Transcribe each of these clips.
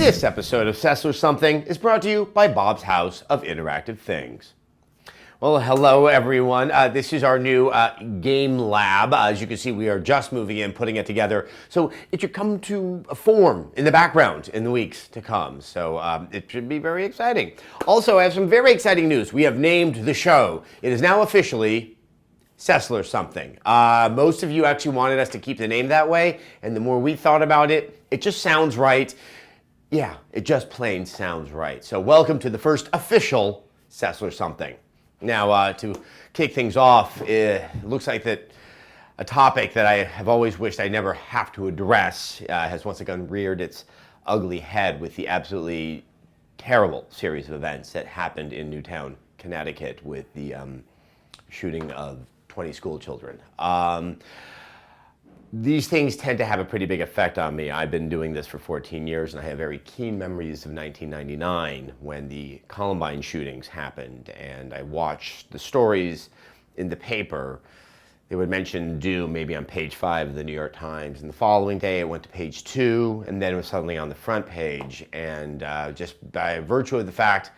This episode of SESSLER'S Something is brought to you by Bob's House of Interactive Things. Well, hello everyone. This is our new game lab. As you can see, we are just moving in, putting it together. So it should come to a form in the background in the weeks to come. So it should be very exciting. Also, I have some very exciting news. We have named the show. It is now officially SESSLER'S Something. Most of you actually wanted us to keep the name that way, and the more we thought about it, it just sounds right. Yeah, it just plain sounds right. So welcome to the first official SESSLER'S Something. Now, to kick things off, it looks like that a topic that I have always wished I never have to address has once again reared its ugly head with the absolutely terrible series of events that happened in Newtown, Connecticut with the shooting of 20 school children. These things tend to have a pretty big effect on me. I've been doing this for 14 years, and I have very keen memories of 1999 when the Columbine shootings happened, and I watched the stories in the paper. They would mention doom maybe on page 5 of the New York Times, and the following day it went to page 2, and then it was suddenly on the front page. And just by virtue of the fact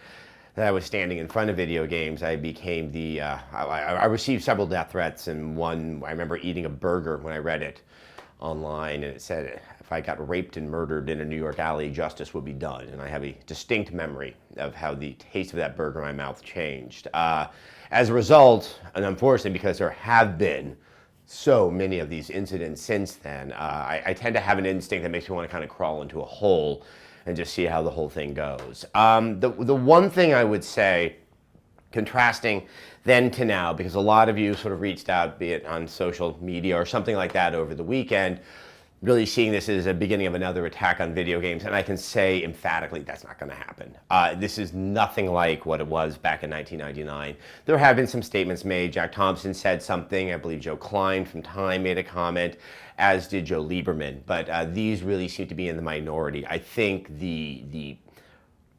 that I was standing in front of video games, I became the, I received several death threats, and one, I remember eating a burger when I read it online, and it said, if I got raped and murdered in a New York alley, justice would be done. And I have a distinct memory of how the taste of that burger in my mouth changed. As a result, and unfortunately because there have been so many of these incidents since then, I tend to have an instinct that makes me want to kind of crawl into a hole and just see how the whole thing goes. The one thing I would say, contrasting then to now, because a lot of you sort of reached out, be it on social media or something like that over the weekend, really seeing this as a beginning of another attack on video games, and I can say emphatically that's not going to happen. This is nothing like what it was back in 1999. There have been some statements made. Jack Thompson said something. I believe Joe Klein from Time made a comment, as did Joe Lieberman. But these really seem to be in the minority. I think the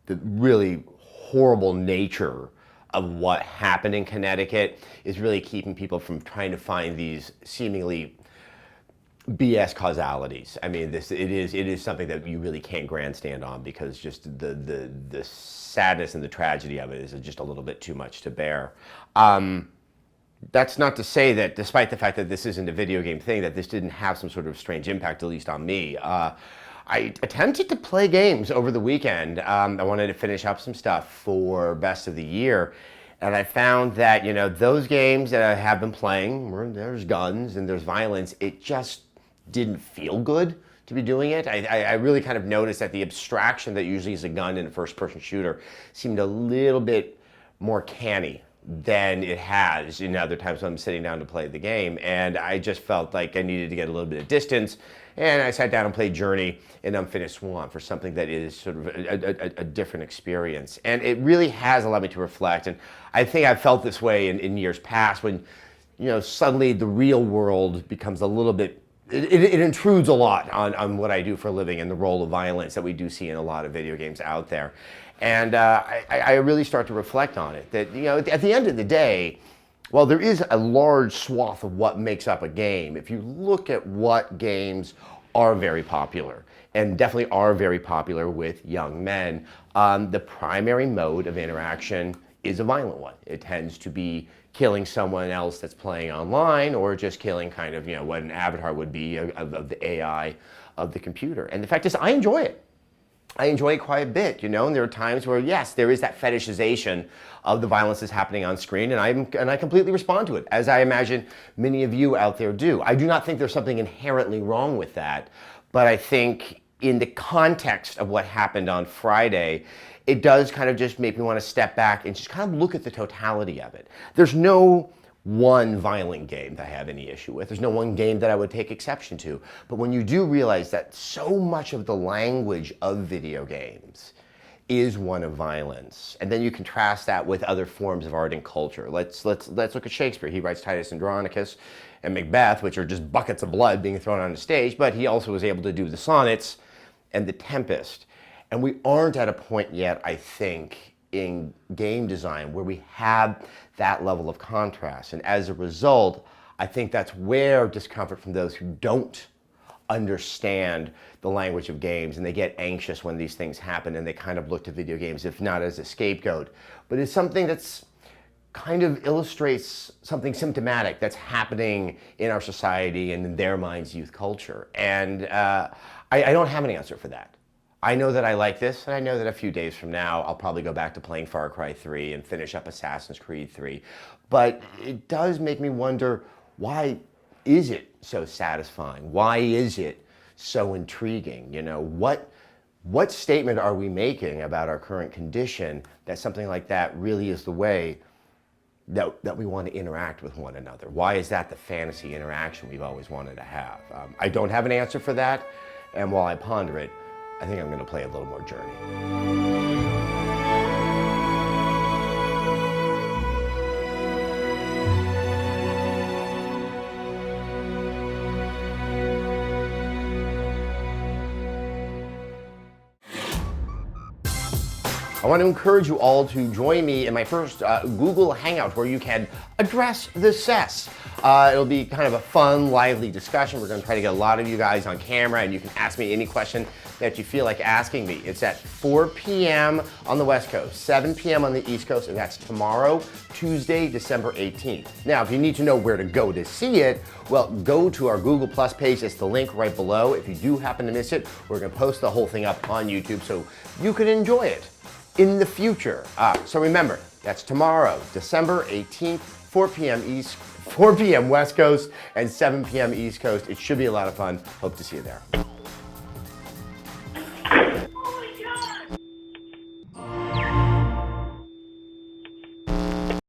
really horrible nature of what happened in Connecticut is really keeping people from trying to find these seemingly BS causalities. I mean, it is something that you really can't grandstand on, because just the sadness and the tragedy of it is just a little bit too much to bear. That's not to say that, despite the fact that this isn't a video game thing, that this didn't have some sort of strange impact, at least on me. I attempted to play games over the weekend. I wanted to finish up some stuff for Best of the Year. And I found that, you know, those games that I have been playing, where there's guns and there's violence, it just didn't feel good to be doing it. I really kind of noticed that the abstraction that usually is a gun in a first-person shooter seemed a little bit more canny than it has in other times when I'm sitting down to play the game. And I just felt like I needed to get a little bit of distance. And I sat down and played Journey and Unfinished Swan for something that is sort of a different experience. And it really has allowed me to reflect. And I think I've felt this way in years past when, you know, suddenly the real world becomes a little bit, it intrudes a lot on what I do for a living and the role of violence that we do see in a lot of video games out there. And I really start to reflect on it, that, you know, at the end of the day, while there is a large swath of what makes up a game, if you look at what games are very popular, and definitely are very popular with young men, the primary mode of interaction is a violent one. It tends to be killing someone else that's playing online, or just killing kind of, you know, what an avatar would be of the AI of the computer. And the fact is, I enjoy it. I enjoy it quite a bit, you know, and there are times where, yes, there is that fetishization of the violence that's happening on screen, and I completely respond to it, as I imagine many of you out there do. I do not think there's something inherently wrong with that, but I think in the context of what happened on Friday, it does kind of just make me want to step back and just kind of look at the totality of it. There's no one violent game that I have any issue with. There's no one game that I would take exception to. But when you do realize that so much of the language of video games is one of violence, and then you contrast that with other forms of art and culture. Let's look at Shakespeare. He writes Titus Andronicus and Macbeth, which are just buckets of blood being thrown on the stage, but he also was able to do the sonnets and the Tempest. And we aren't at a point yet, I think, in game design where we have that level of contrast. And as a result, I think that's where discomfort from those who don't understand the language of games, and they get anxious when these things happen, and they kind of look to video games, if not as a scapegoat, but it's something that's kind of illustrates something symptomatic that's happening in our society and in their minds, youth culture. And I don't have an answer for that. I know that I like this, and I know that a few days from now, I'll probably go back to playing Far Cry 3 and finish up Assassin's Creed 3. But it does make me wonder, why is it so satisfying? Why is it so intriguing? You know, what statement are we making about our current condition that something like that really is the way that we want to interact with one another? Why is that the fantasy interaction we've always wanted to have? I don't have an answer for that, and while I ponder it, I think I'm going to play a little more Journey. I want to encourage you all to join me in my first Google Hangout where you can address the SESS. It'll be kind of a fun, lively discussion. We're going to try to get a lot of you guys on camera, and you can ask me any question that you feel like asking me. It's at 4 p.m. on the West Coast, 7 p.m. on the East Coast, and that's tomorrow, Tuesday, December 18th. Now, if you need to know where to go to see it, well, go to our Google Plus page. It's the link right below. If you do happen to miss it, we're going to post the whole thing up on YouTube so you can enjoy it in the future. So remember, that's tomorrow, December 18th, 4 p.m. West Coast and 7 p.m. East Coast. It should be a lot of fun. Hope to see you there.